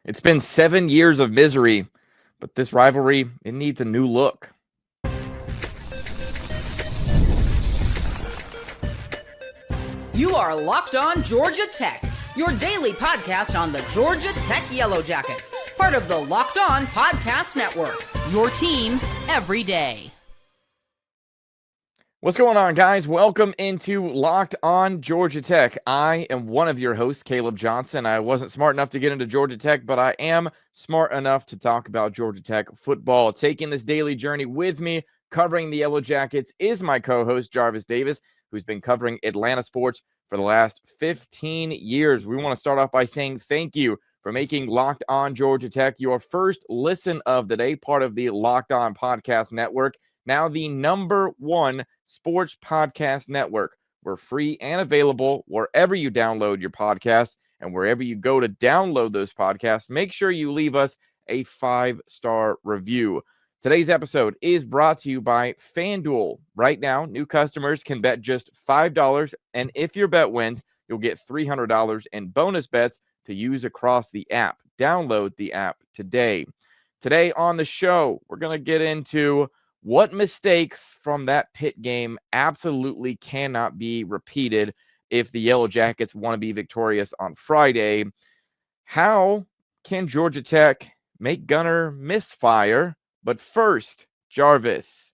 It's been 7 years of misery, but this rivalry, it needs a new look. You are Locked On Georgia Tech, your daily podcast on the Georgia Tech Yellow Jackets, part of the Locked On Podcast Network, your team every day. What's going on, guys? Welcome into Locked On Georgia Tech. I am one of your hosts, Caleb Johnson. I wasn't smart enough to get into Georgia Tech, but I am smart enough to talk about Georgia Tech football. Taking this daily journey with me, covering the Yellow Jackets, is my co-host, Jarvis Davis, who's been covering Atlanta sports for the last 15 years. We want to start off by saying thank you for making Locked On Georgia Tech your first listen of the day, part of the Locked On Podcast Network, now the #1 sports podcast network. We're free and available wherever you download your podcast, and wherever you go to download those podcasts, make sure you leave us a 5-star review. Today's episode is brought to you by FanDuel. Right now, new customers can bet just $5, and if your bet wins, you'll get $300 in bonus bets to use across the app. Download the app today. Today on the show, we're going to get into what mistakes from that Pitt game absolutely cannot be repeated if the Yellow Jackets want to be victorious on Friday. How can Georgia Tech make Gunner misfire? But first, Jarvis,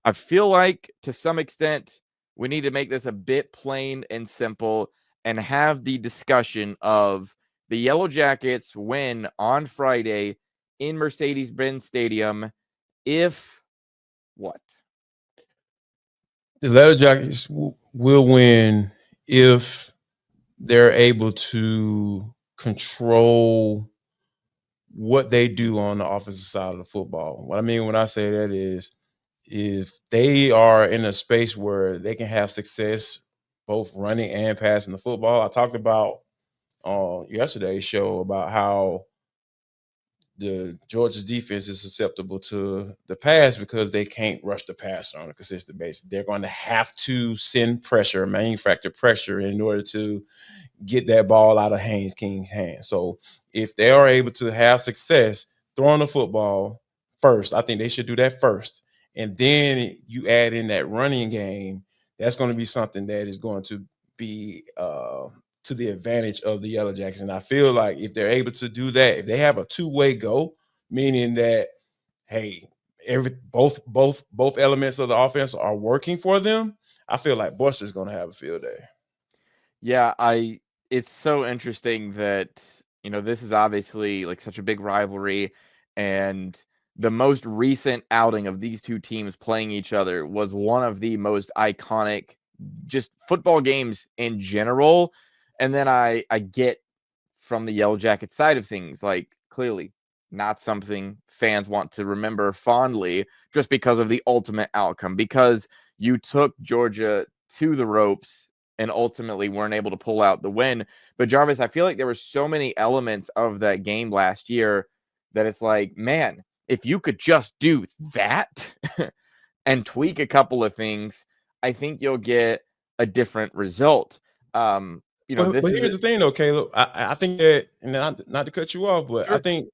I feel like to some extent we need to make this a bit plain and simple and have the discussion of the Yellow Jackets win on Friday in Mercedes-Benz Stadium if what? The Yellow Jackets will win if they're able to control what they do on the offensive side of the football. What I mean when I say that is if they are in a space where they can have success both running and passing the football. I talked about on yesterday's show about how the Georgia's defense is susceptible to the pass because they can't rush the passer on a consistent basis. They're going to have to send pressure, manufacture pressure in order to get that ball out of Haynes King's hands. So if they are able to have success throwing the football first, I think they should do that first. And then you add in that running game, that's going to be something that is going to be to the advantage of the Yellow Jackets. And I feel like if they're able to do that, if they have a two-way go, meaning that, hey, both elements of the offense are working for them, I feel like Buster's going to have a field day. Yeah, it's so interesting that, this is obviously like such a big rivalry, and the most recent outing of these two teams playing each other was one of the most iconic just football games in general. And then I get from the Yellow Jackets side of things, like clearly not something fans want to remember fondly just because of the ultimate outcome, because you took Georgia to the ropes and ultimately weren't able to pull out the win. But Jarvis, I feel like there were so many elements of that game last year that it's like, man, if you could just do that and tweak a couple of things, I think you'll get a different result. But here's the thing, though, Caleb. I think that, and not to cut you off, but sure. I think,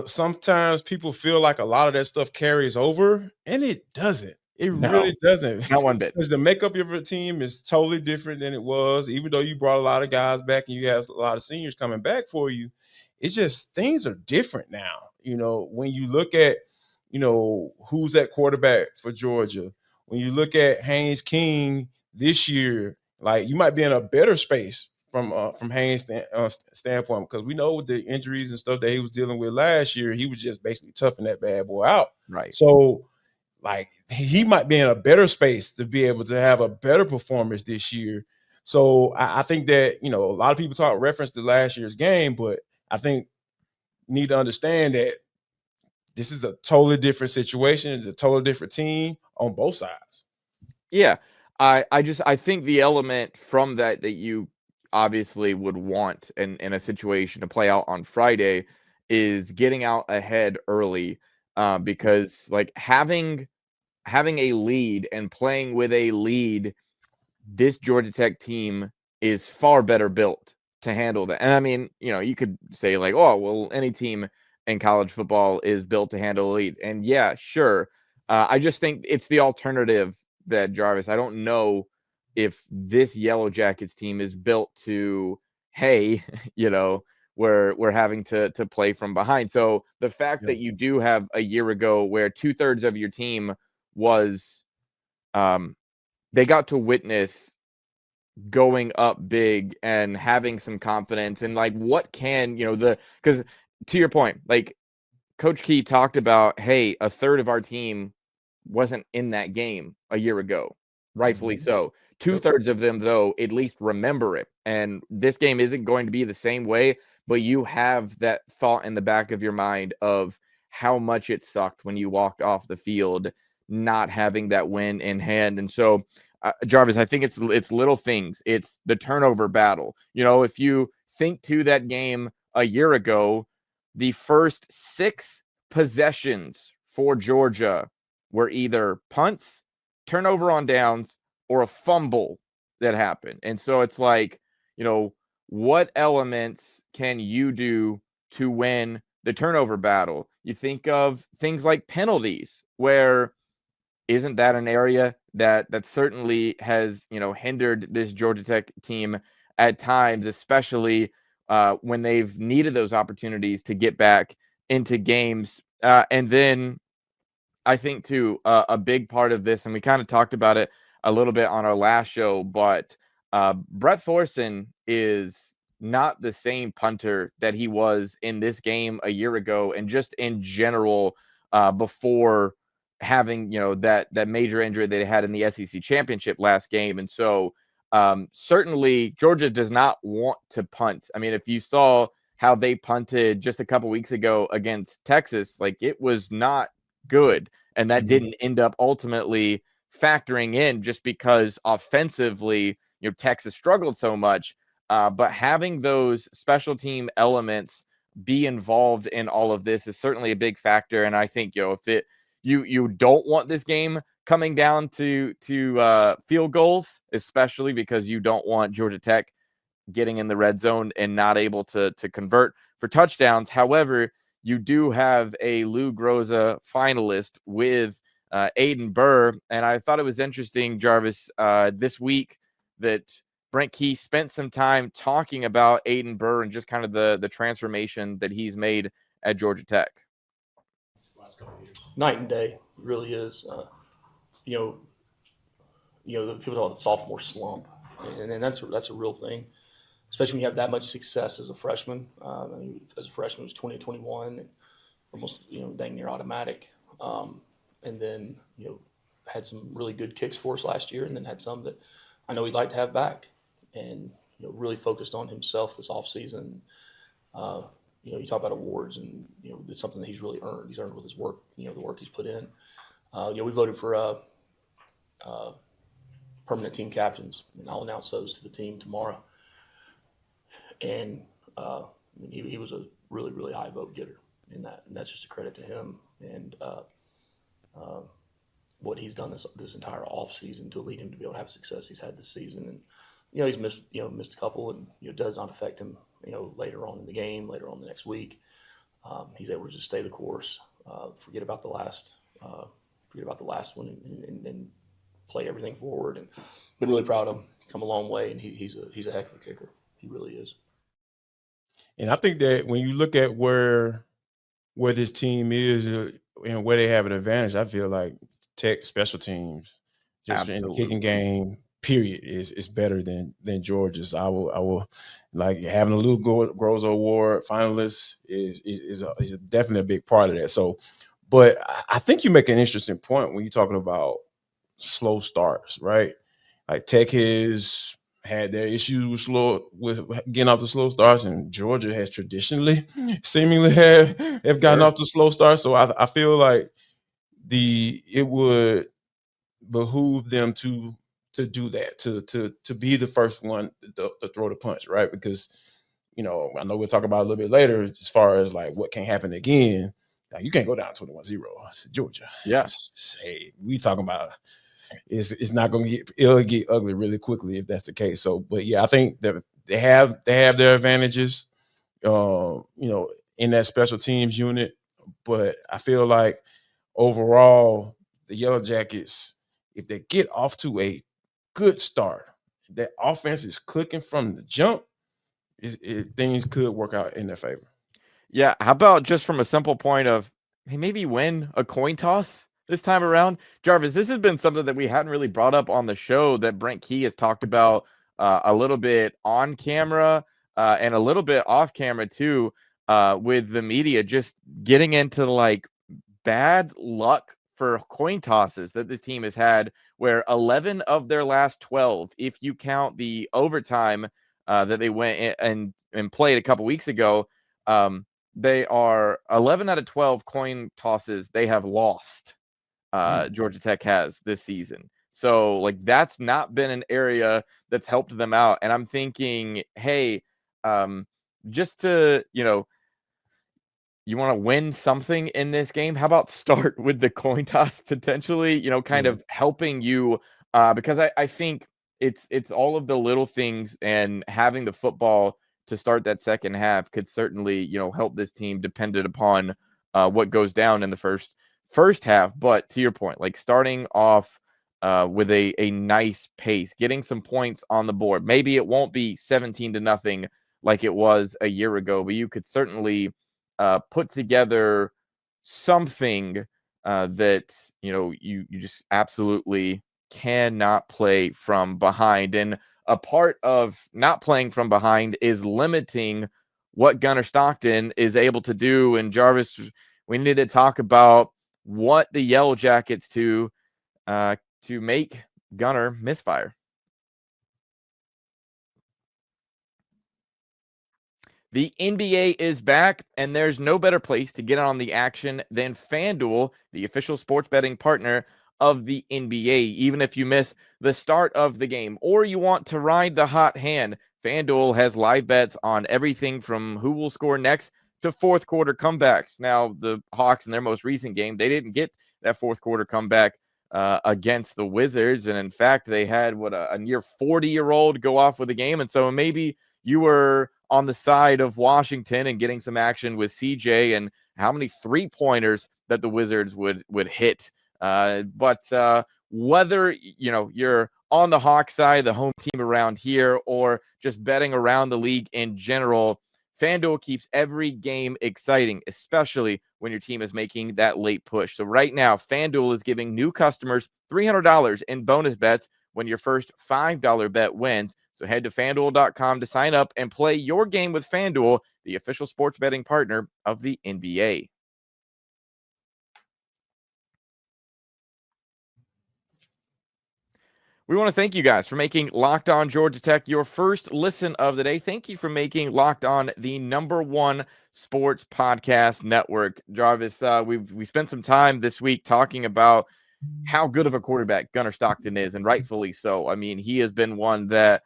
sometimes people feel like a lot of that stuff carries over, and it doesn't. It really doesn't. Not one bit. Because the makeup of your team is totally different than it was, even though you brought a lot of guys back and you have a lot of seniors coming back for you. It's just things are different now. When you look at, who's at quarterback for Georgia, when you look at Haynes King this year, like you might be in a better space from Haynes' standpoint, because we know with the injuries and stuff that he was dealing with last year, he was just basically toughing that bad boy out. Right. So, like, he might be in a better space to be able to have a better performance this year. So I think that, a lot of people talk reference to last year's game, but I think you need to understand that this is a totally different situation. It's a totally different team on both sides. Yeah. I think the element from that you obviously would want in a situation to play out on Friday is getting out ahead early, because like having a lead and playing with a lead, this Georgia Tech team is far better built to handle that. And I mean, you could say like, oh, well, any team in college football is built to handle elite. And yeah, sure. I just think it's the alternative that Jarvis, I don't know if this Yellow Jackets team is built to, hey, we're having to play from behind. So the fact that you do have a year ago where 2/3 of your team was they got to witness going up big and having some confidence, and like what can because to your point, like Coach Key talked about, hey, a third of our team wasn't in that game a year ago, rightfully so. 2/3 of them, though, at least remember it. And this game isn't going to be the same way, but you have that thought in the back of your mind of how much it sucked when you walked off the field not having that win in hand. And so, Jarvis, I think it's little things. It's the turnover battle. If you think to that game a year ago, the first 6 possessions for Georgia were either punts, turnover on downs, or a fumble that happened. And so it's like, what elements can you do to win the turnover battle? You think of things like penalties, where isn't that an area that certainly has, hindered this Georgia Tech team at times, especially when they've needed those opportunities to get back into games. And then I think too, a big part of this, and we kind of talked about it a little bit on our last show, but Brett Thorson is not the same punter that he was in this game a year ago, and just in general before having that major injury that they had in the SEC championship last game. And so certainly Georgia does not want to punt. I mean, if you saw how they punted just a couple weeks ago against Texas, like it was not good, and that didn't end up ultimately factoring in just because offensively Texas struggled so much, but having those special team elements be involved in all of this is certainly a big factor. And I think if you don't want this game coming down to field goals, especially because you don't want Georgia Tech getting in the red zone and not able to convert for touchdowns. However, you do have a Lou Groza finalist with Aiden Burr. And I thought it was interesting, Jarvis, this week that Brent Key spent some time talking about Aiden Burr and just kind of the transformation that he's made at Georgia Tech. Night and day, really is. The people talk about the sophomore slump, and that's a real thing, especially when you have that much success as a freshman. As a freshman, it was 2021, and almost dang near automatic. And then had some really good kicks for us last year, and then had some that I know he'd like to have back, and really focused on himself this offseason. You talk about awards, and it's something that he's really earned. He's earned with his work, the work he's put in. We voted for permanent team captains, and I'll announce those to the team tomorrow. And he was a really, really high vote getter in that, and that's just a credit to him and what he's done this entire offseason to lead him to be able to have success he's had this season. And he's missed a couple, and it does not affect him later on in the game, later on the next week. He's able to just stay the course, forget about the last one, and play everything forward. And been really proud of him. Come a long way, and he's a heck of a kicker. He really is. And I think that when you look at where this team is and where they have an advantage, I feel like Tech special teams, just in the kicking game, period, is better than Georgia's. I will like having a Lou Groza Award finalist is definitely a big part of that. So, but I think you make an interesting point when you're talking about slow starts, right? Like Tech has had their issues with getting off the slow starts, and Georgia has traditionally seemingly have gotten off the slow starts. So I feel like it would behoove them to do that, to be the first one to throw the punch, right? Because I know we'll talk about it a little bit later as far as like what can happen again. Like, you can't go down 21-0 to Georgia. Yes. Hey, we talking about it's not going to it'll get ugly really quickly if that's the case. So, but yeah, I think that they have their advantages, in that special teams unit. But I feel like overall, the Yellow Jackets, if they get off to a good start, that offense is clicking from the jump, things could work out in their favor. Yeah, how about just from a simple point of, hey, maybe win a coin toss this time around? Jarvis, this has been something that we hadn't really brought up on the show that Brent Key has talked about a little bit on camera and a little bit off camera too, with the media, just getting into like bad luck for coin tosses that this team has had, where 11 of their last 12, if you count the overtime that they went and played a couple weeks ago, they are 11 out of 12 coin tosses they have lost. Georgia Tech has this season. So like that's not been an area that's helped them out. And I'm thinking, hey, just to, you want to win something in this game, how about start with the coin toss potentially, kind of helping you, because I think it's all of the little things, and having the football to start that second half could certainly, help this team dependent upon what goes down in the first half. But to your point, like starting off with a nice pace, getting some points on the board. Maybe it won't be 17-0 like it was a year ago, but you could certainly put together something that you just absolutely cannot play from behind. And a part of not playing from behind is limiting what Gunner Stockton is able to do. And Jarvis, we need to talk about what the Yellow Jackets to make Gunner misfire. The NBA is back, and there's no better place to get on the action than FanDuel, the official sports betting partner of the NBA. Even if you miss the start of the game or you want to ride the hot hand, FanDuel has live bets on everything from who will score next to fourth quarter comebacks. Now, the Hawks in their most recent game, they didn't get that fourth quarter comeback against the Wizards. And in fact, they had a near 40-year-old go off with the game. And so maybe you were on the side of Washington and getting some action with CJ and how many 3-pointers that the Wizards would hit. But whether, you're on the Hawks side, the home team around here, or just betting around the league in general, FanDuel keeps every game exciting, especially when your team is making that late push. So right now, FanDuel is giving new customers $300 in bonus bets when your first $5 bet wins. So head to FanDuel.com to sign up and play your game with FanDuel, the official sports betting partner of the NBA. We want to thank you guys for making Locked On Georgia Tech your first listen of the day. Thank you for making Locked On the #1 sports podcast network. Jarvis, we spent some time this week talking about how good of a quarterback Gunner Stockton is, and rightfully so. I mean, he has been one that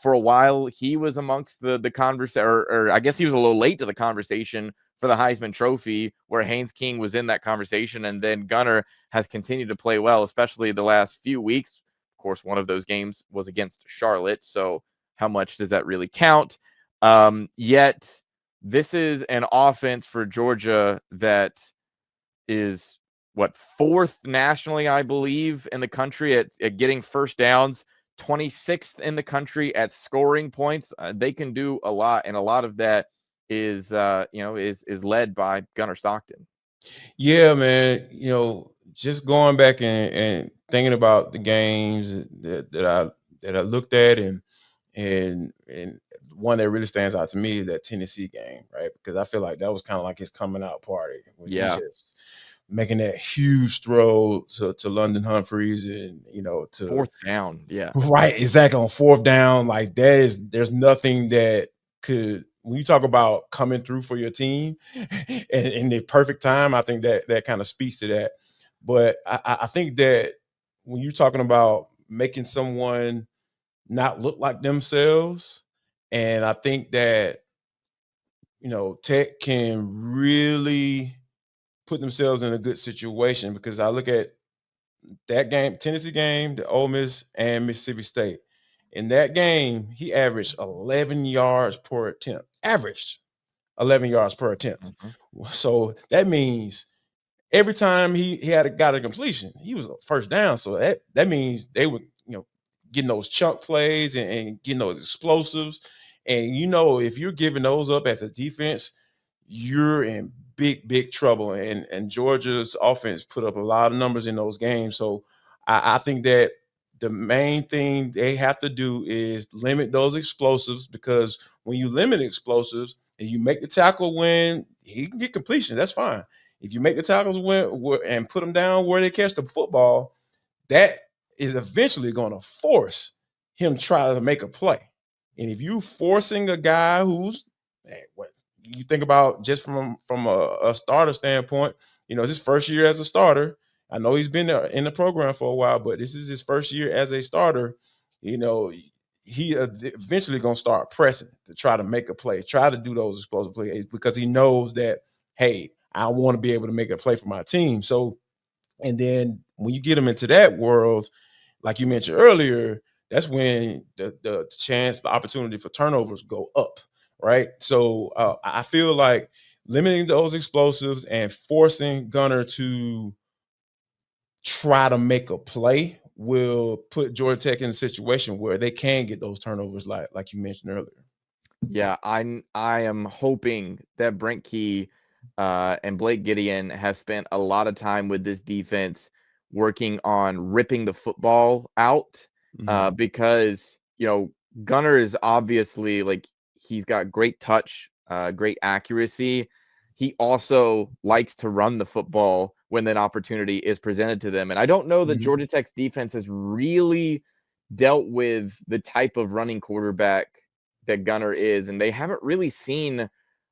for a while he was amongst the conversation, or I guess he was a little late to the conversation for the Heisman Trophy, where Haynes King was in that conversation, and then Gunner has continued to play well, especially the last few weeks. Of course, one of those games was against Charlotte, so how much does that really count? Yet this is an offense for Georgia that is fourth nationally, I believe, in the country at getting first downs, 26th in the country at scoring points. They can do a lot, and a lot of that is led by Gunner Stockton. Yeah, man. Just going back and thinking about the games that I looked at, and one that really stands out to me is that Tennessee game, right? Because I feel like that was kind of like his coming out party. Yeah. Just making that huge throw to London Humphreys, and to fourth down. Yeah. Right, exactly, on fourth down. Like there's nothing that could, when you talk about coming through for your team and in the perfect time, I think that kind of speaks to that. But I think that when you're talking about making someone not look like themselves, and I think that Tech can really put themselves in a good situation, because I look at that game, Tennessee game, the Ole Miss and Mississippi State, In that game, he averaged 11 yards per attempt. Averaged 11 yards per attempt. So that means every time he got a completion, he was a first down. So that means they were, getting those chunk plays and getting those explosives. And, if you're giving those up as a defense, you're in big, big trouble. And Georgia's offense put up a lot of numbers in those games. So I think that the main thing they have to do is limit those explosives, because when you limit explosives and you make the tackle when he can get completion, that's fine. If you make the tackles and put them down where they catch the football, that is eventually going to force him try to make a play. And if you forcing a guy who's what you think about just from a starter standpoint, it's his first year as a starter. I know he's been there in the program for a while, but this is his first year as a starter. He eventually going to start pressing to try to make a play, try to do those explosive plays, because he knows that, hey, I want to be able to make a play for my team. So, and then when you get him into that world, like you mentioned earlier, that's when the opportunity for turnovers go up, right? So I feel like limiting those explosives and forcing Gunner to try to make a play will put Georgia Tech in a situation where they can get those turnovers like you mentioned earlier. Yeah, I am hoping that Brent Key and Blake Gideon have spent a lot of time with this defense working on ripping the football out, because, Gunner is obviously, like, he's got great touch, great accuracy. He also likes to run the football when that opportunity is presented to them. And I don't know that Georgia Tech's defense has really dealt with the type of running quarterback that Gunner is, and they haven't really seen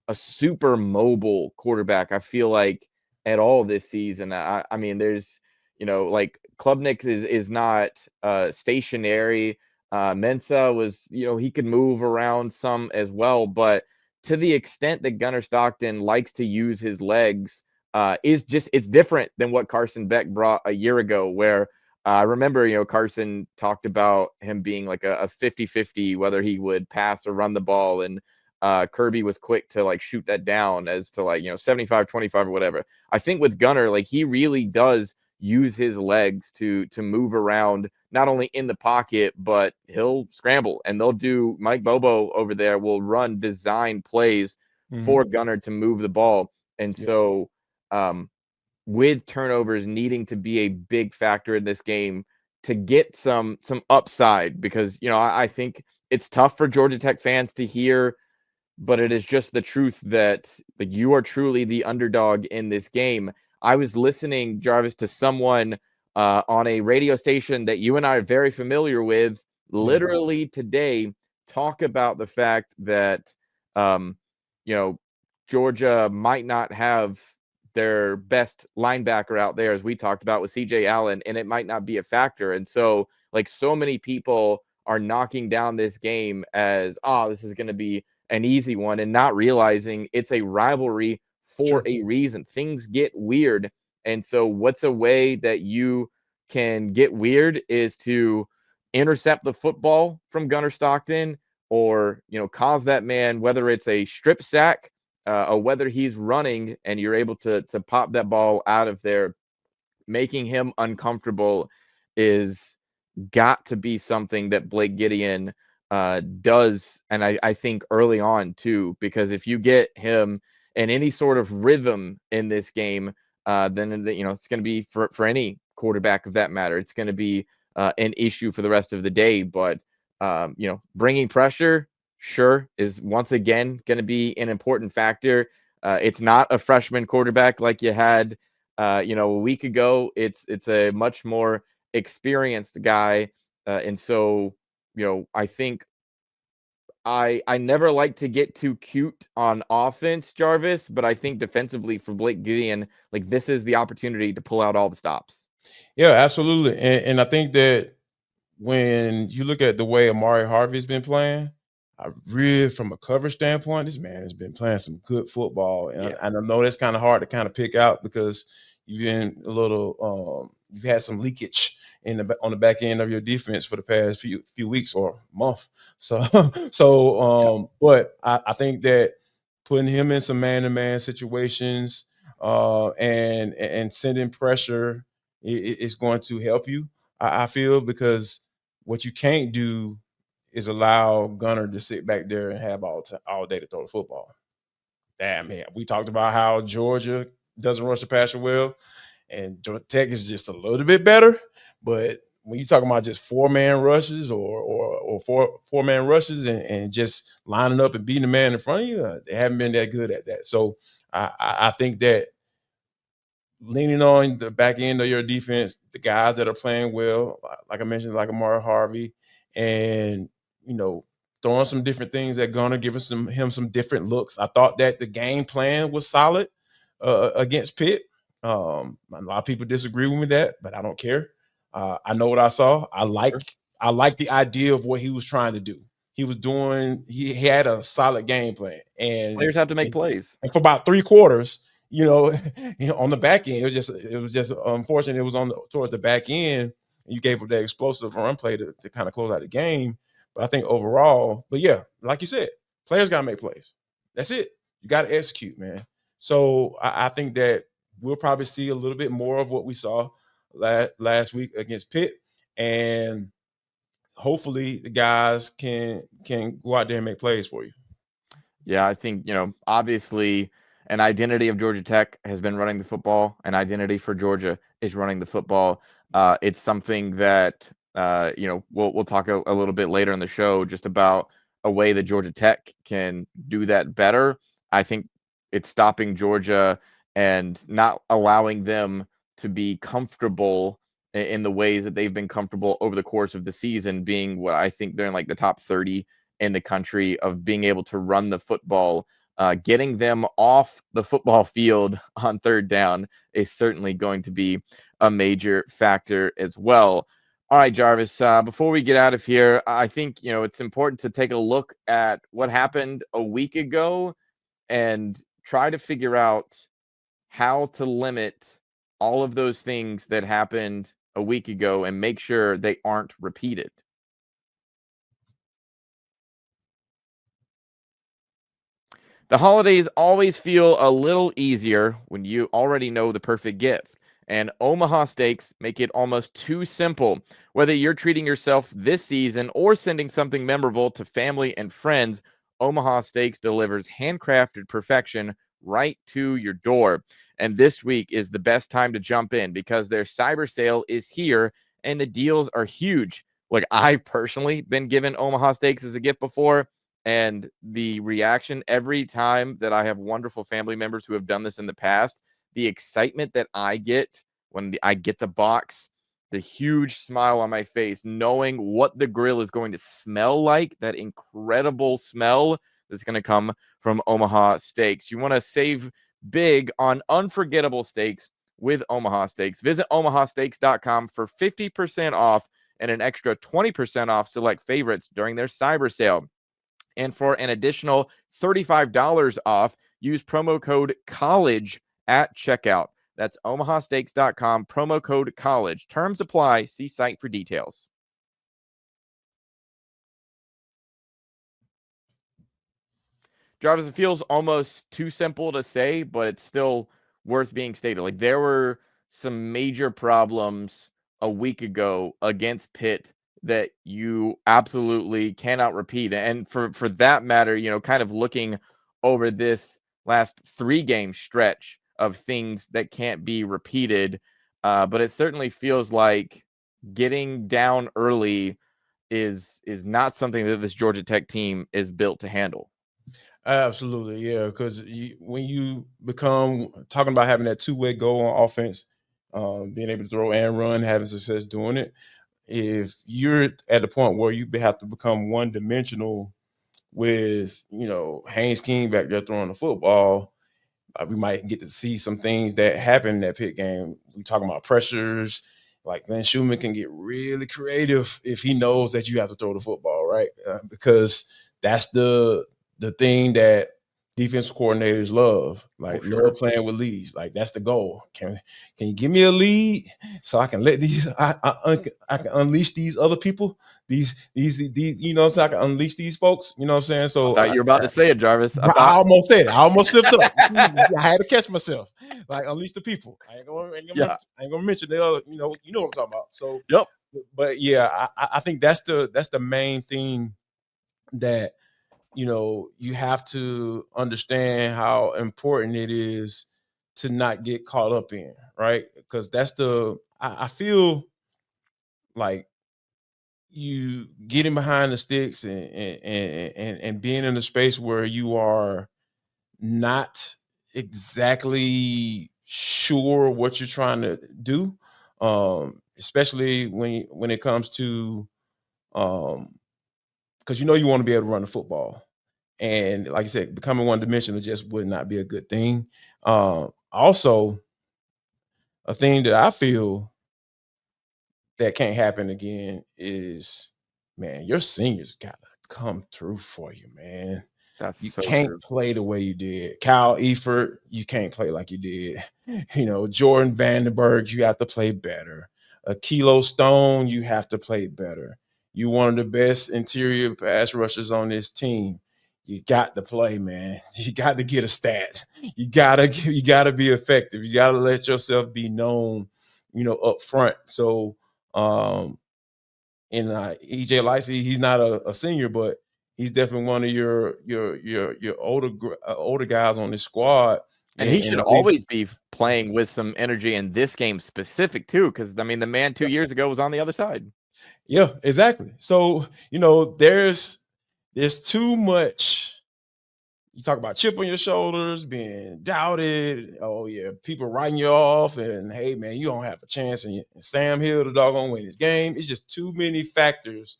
a super mobile quarterback, I feel like, at all this season. I mean, there's, like, Klubnik is not stationary. Mensa was, he could move around some as well, but to the extent that Gunner Stockton likes to use his legs, it's different than what Carson Beck brought a year ago, where I remember, Carson talked about him being like a 50-50, whether he would pass or run the ball. And Kirby was quick to, like, shoot that down as to, like, 75-25 or whatever. I think with Gunner, like, he really does use his legs to move around, not only in the pocket, but he'll scramble, and they'll do, Mike Bobo over there will run design plays for Gunner to move the ball. And so with turnovers needing to be a big factor in this game to get some upside, because, I think it's tough for Georgia Tech fans to hear, but it is just the truth that, like, you are truly the underdog in this game. I was listening, Jarvis, to someone on a radio station that you and I are very familiar with, literally today, talk about the fact that, Georgia might not have their best linebacker out there, as we talked about with CJ Allen, and it might not be a factor. And so, like, so many people are knocking down this game as, this is going to be an easy one, and not realizing it's a rivalry for a reason. Things get weird. And so what's a way that you can get weird is to intercept the football from Gunner Stockton, or, cause that man, whether it's a strip sack, or whether he's running and you're able to pop that ball out of there, making him uncomfortable is got to be something that Blake Gideon does. And I think early on too, because if you get him in any sort of rhythm in this game, then, it's going to be for any quarterback of that matter, it's going to be an issue for the rest of the day. But, bringing pressure, sure, is once again going to be an important factor. It's not a freshman quarterback like you had, a week ago. It's a much more experienced guy. And so, I think I never like to get too cute on offense, Jarvis, but I think defensively for Blake Gideon, like, this is the opportunity to pull out all the stops. Yeah, absolutely. And I think that when you look at the way Amari Harvey's been playing, I really, from a coverage standpoint, this man has been playing some good football. And I know that's kind of hard to kind of pick out, because you've been a little you've had some leakage on the back end of your defense for the past few weeks or month. But I think that putting him in some man-to-man situations and sending pressure is going to help you. I feel, because what you can't do is allow Gunner to sit back there and have all day to throw the football. Damn, man. We talked about how Georgia doesn't rush the passer well, and Georgia Tech is just a little bit better. But when you talking about just four-man rushes or four-man rushes and just lining up and beating the man in front of you, they haven't been that good at that. So I think that leaning on the back end of your defense, the guys that are playing well, like I mentioned, like Amari Harvey, and throwing some different things at Gunner, giving him some different looks. I thought that the game plan was solid against Pitt. A lot of people disagree with me that, but I don't care. I know what I saw. I like the idea of what he was trying to do. He had a solid game plan, and Players have to make plays. And for about 3 quarters, on the back end, it was just unfortunate. It was towards the back end, and you gave up that explosive run play to kind of close out the game. But I think overall, like you said, players got to make plays. That's it. You got to execute, man. So I think that we'll probably see a little bit more of what we saw last week against Pitt, and hopefully the guys can go out there and make plays for you. Yeah, I think, obviously an identity of Georgia Tech has been running the football. An identity for Georgia is running the football. It's something that, we'll talk a little bit later in the show just about a way that Georgia Tech can do that better. I think it's stopping Georgia and not allowing them to be comfortable in the ways that they've been comfortable over the course of the season, being what I think they're in like the top 30 in the country of being able to run the football. Getting them off the football field on third down is certainly going to be a major factor as well. All right, Jarvis, before we get out of here, I think, it's important to take a look at what happened a week ago and try to figure out how to limit all of those things that happened a week ago and make sure they aren't repeated. The holidays always feel a little easier when you already know the perfect gift, and Omaha Steaks make it almost too simple. Whether you're treating yourself this season or sending something memorable to family and friends, Omaha Steaks delivers handcrafted perfection right to your door. And this week is the best time to jump in because their cyber sale is here and the deals are huge. Like, I've personally been given Omaha Steaks as a gift before, and the reaction every time that I have wonderful family members who have done this in the past, the excitement that I get when I get the box, the huge smile on my face, knowing what the grill is going to smell like, that incredible smell that's going to come from Omaha Steaks. You want to save big on unforgettable steaks with Omaha Steaks. Visit omahasteaks.com for 50% off and an extra 20% off select favorites during their cyber sale. And for an additional $35 off, use promo code COLLEGE at checkout. That's omahasteaks.com, promo code COLLEGE. Terms apply. See site for details. Jarvis, it feels almost too simple to say, but it's still worth being stated. Like, there were some major problems a week ago against Pitt that you absolutely cannot repeat. And for that matter, kind of looking over this last 3-game stretch of things that can't be repeated. But it certainly feels like getting down early is not something that this Georgia Tech team is built to handle. Absolutely, yeah. Because when you become talking about having that two-way goal on offense, being able to throw and run, having success doing it, if you're at the point where you have to become one-dimensional with, Haynes King back there throwing the football, we might get to see some things that happen in that Pitt game. We talking about pressures. Like, Glenn Schumann can get really creative if he knows that you have to throw the football, right? Because that's the thing that defense coordinators love. Like, love playing with leads. Like, that's the goal. Can you give me a lead so I can let these I can unleash these other people, these so I can unleash these folks. You know what I'm saying? So You're about to say it, Jarvis. I almost said it. I almost slipped up. I had to catch myself. Like, unleash the people. I ain't gonna mention the other. You know what I'm talking about. So yep. But yeah, I think that's the main thing that, you have to understand how important it is to not get caught up in, right? Because I feel like you getting behind the sticks and being in a space where you are not exactly sure what you're trying to do, especially when it comes to because you want to be able to run the football. And like I said, becoming one-dimensional just would not be a good thing. Also, a thing that I feel that can't happen again is, man, your seniors got to come through for you, man. You can't play the way you did. Kyle Efford, you can't play like you did. Jordan Vandenberg, you have to play better. Kilo Stone, you have to play better. You one of the best interior pass rushers on this team. You got to play, man. You got to get a stat. You gotta be effective. You gotta let yourself be known, up front. So, EJ Licey, he's not a senior, but he's definitely one of your older guys on this squad. And he should always be playing with some energy in this game specific too, because the man 2 years ago was on the other side. Yeah, exactly. So, there's too much. You talk about chip on your shoulders, being doubted. Oh yeah, people writing you off, and hey man, you don't have a chance. And Sam Hill, the dog, gonna win this game. It's just too many factors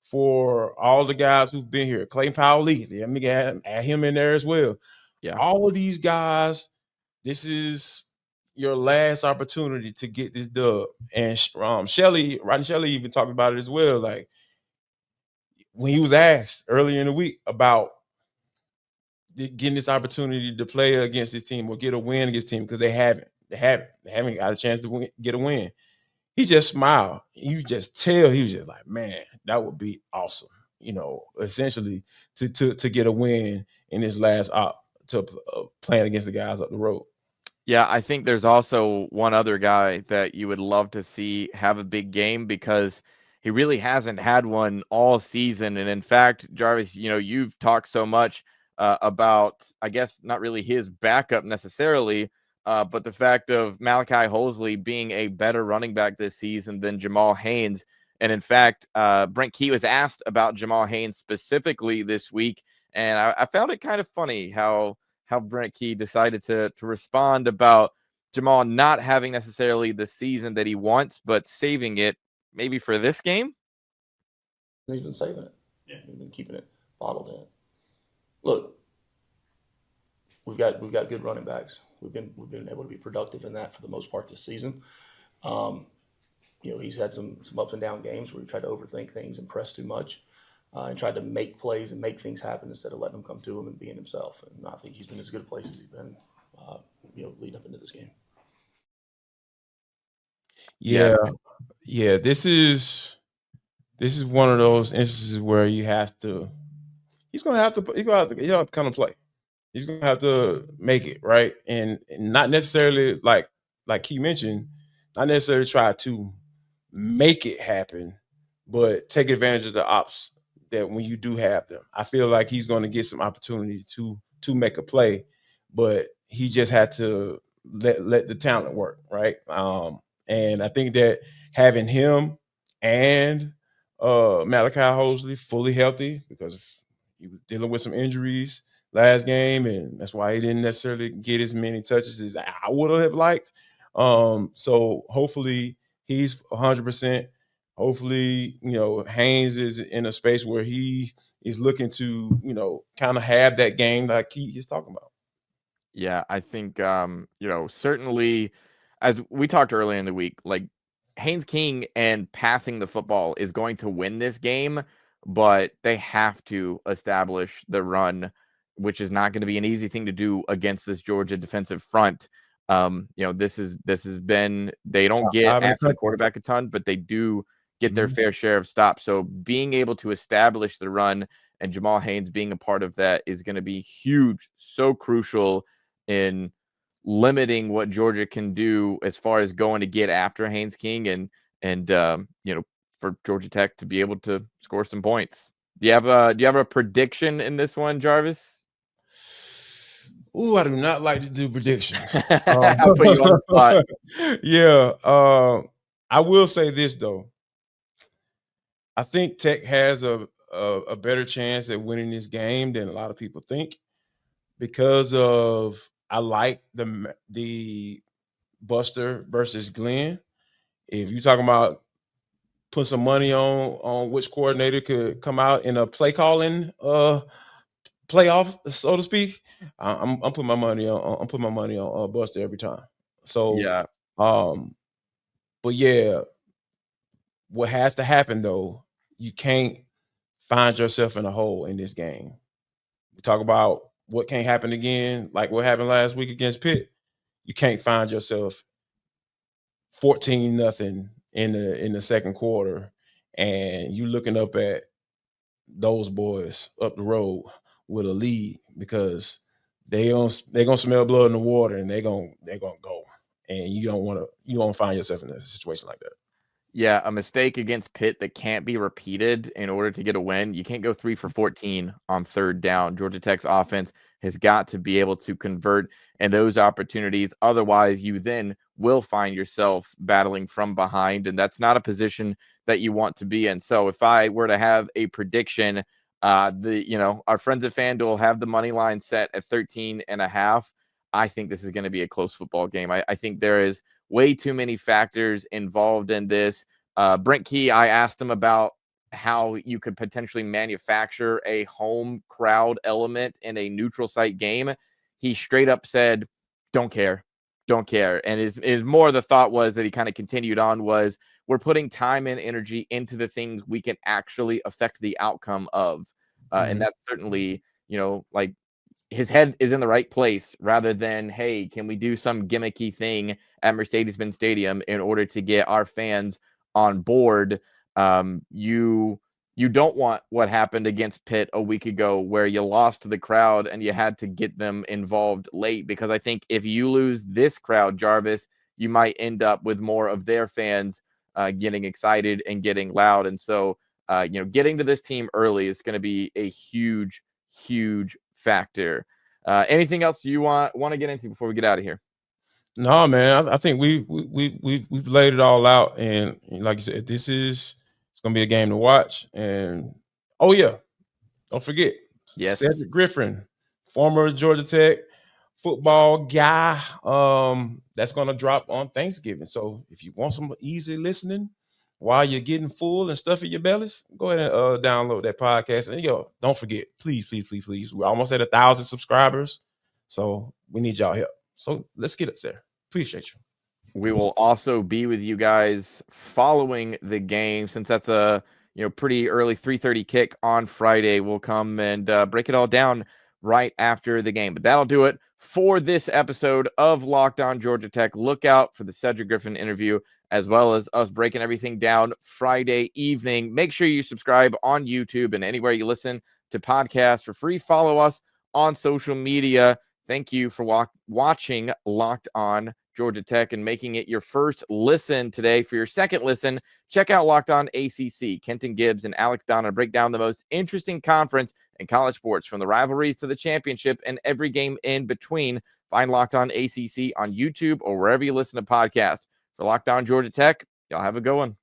for all the guys who've been here. Clayton Powell-Lee, let me add him in there as well. Yeah, all of these guys, this is your last opportunity to get this dub. And Rodney Shelley even talked about it as well. Like, when he was asked earlier in the week about getting this opportunity to play against this team or get a win against this team, because they haven't got a chance to get a win. He just smiled. You just tell he was just like, man, that would be awesome. Essentially to get a win in this last playing against the guys up the road. Yeah, I think there's also one other guy that you would love to see have a big game, because he really hasn't had one all season. And in fact, Jarvis, you've talked so much about, I guess, not really his backup necessarily, but the fact of Malachi Holsley being a better running back this season than Jamal Haynes. And in fact, Brent Key was asked about Jamal Haynes specifically this week. And I found it kind of funny how Brent Key decided to respond about Jamal not having necessarily the season that he wants, but saving it maybe for this game. He's been saving it. Yeah, he's been keeping it bottled in. Look, we've got good running backs. We've been able to be productive in that for the most part this season. He's had some ups and down games where he tried to overthink things and press too much, and tried to make plays and make things happen instead of letting them come to him and being himself. And I think he's been as good a place as he's been, leading up into this game. Yeah. This is one of those instances where you have to. He's gonna have to kind of play. He's gonna have to make it right, and not necessarily like he mentioned, not necessarily try to make it happen, but take advantage of the ops that when you do have them. I feel like he's going to get some opportunity to make a play, but he just had to let the talent work, right? And I think that having him and Malachi Holsley fully healthy, because he was dealing with some injuries last game, and that's why he didn't necessarily get as many touches as I would have liked. So hopefully he's 100%. Hopefully, Haynes is in a space where he is looking to, kind of have that game like he's talking about. Yeah, I think, certainly, as we talked earlier in the week, like, Haynes King and passing the football is going to win this game, but they have to establish the run which is not going to be an easy thing to do against this Georgia defensive front. This has been, they don't get after the quarterback a ton, but they do get their fair share of stops. So being able to establish the run and Jamal Haynes being a part of that is going to be huge, so crucial in limiting what Georgia can do as far as going to get after Haynes King and for Georgia Tech to be able to score some points. Do you have a prediction in this one, Jarvis? Ooh, I do not like to do predictions. I'll put you on the spot. Yeah. I will say this though. I think Tech has a better chance at winning this game than a lot of people think, because of I like the Buster versus Glenn. If you're talking about put some money on which coordinator could come out in a play calling playoff, so to speak, I'm putting my money on Buster every time. So yeah. But yeah, what has to happen though, you can't find yourself in a hole in this game. We talk about what can't happen again, like what happened last week against Pitt. You can't find yourself 14-0 in the second quarter, and you looking up at those boys up the road with a lead, because they're gonna smell blood in the water and they're gonna go, and you don't want to find yourself in a situation like that. Yeah, a mistake against Pitt that can't be repeated in order to get a win. You can't go 3 for 14 on third down. Georgia Tech's offense has got to be able to convert in those opportunities. Otherwise, you then will find yourself battling from behind, and that's not a position that you want to be in. So if I were to have a prediction, our friends at FanDuel have the money line set at 13.5. I think this is going to be a close football game. I think there is way too many factors involved in this. Brent Key, I asked him about how you could potentially manufacture a home crowd element in a neutral site game. He straight up said, don't care. And his more the thought was that he kind of continued on was, we're putting time and energy into the things we can actually affect the outcome of. And that's certainly, like, his head is in the right place, rather than, hey, can we do some gimmicky thing at Mercedes-Benz Stadium in order to get our fans on board? You don't want what happened against Pitt a week ago, where you lost to the crowd and you had to get them involved late, because I think if you lose this crowd, Jarvis, you might end up with more of their fans getting excited and getting loud. And so, getting to this team early is going to be a huge, huge factor. Anything else you want to get into before we get out of here? No, man. I think we've laid it all out, and like you said, it's gonna be a game to watch. And oh yeah, don't forget, yes, Cedric Griffin, former Georgia Tech football guy, that's gonna drop on Thanksgiving. So if you want some easy listening while you're getting full and stuff in your bellies, go ahead and download that podcast. And don't forget, please, we're almost at 1,000 subscribers, so we need y'all help. So let's get us there. Appreciate you. We will also be with you guys following the game, since that's a pretty early 3:30 kick on Friday. We'll come and break it all down right after the game. But that'll do it for this episode of Locked On Georgia Tech. Look out for the Cedric Griffin interview, as well as us breaking everything down Friday evening. Make sure you subscribe on YouTube and anywhere you listen to podcasts for free. Follow us on social media. Thank you for watching Locked On Georgia Tech and making it your first listen today. For your second listen, check out Locked On ACC. Kenton Gibbs and Alex Donner break down the most interesting conference in college sports, from the rivalries to the championship and every game in between. Find Locked On ACC on YouTube or wherever you listen to podcasts. For Locked On Georgia Tech, y'all have a good one.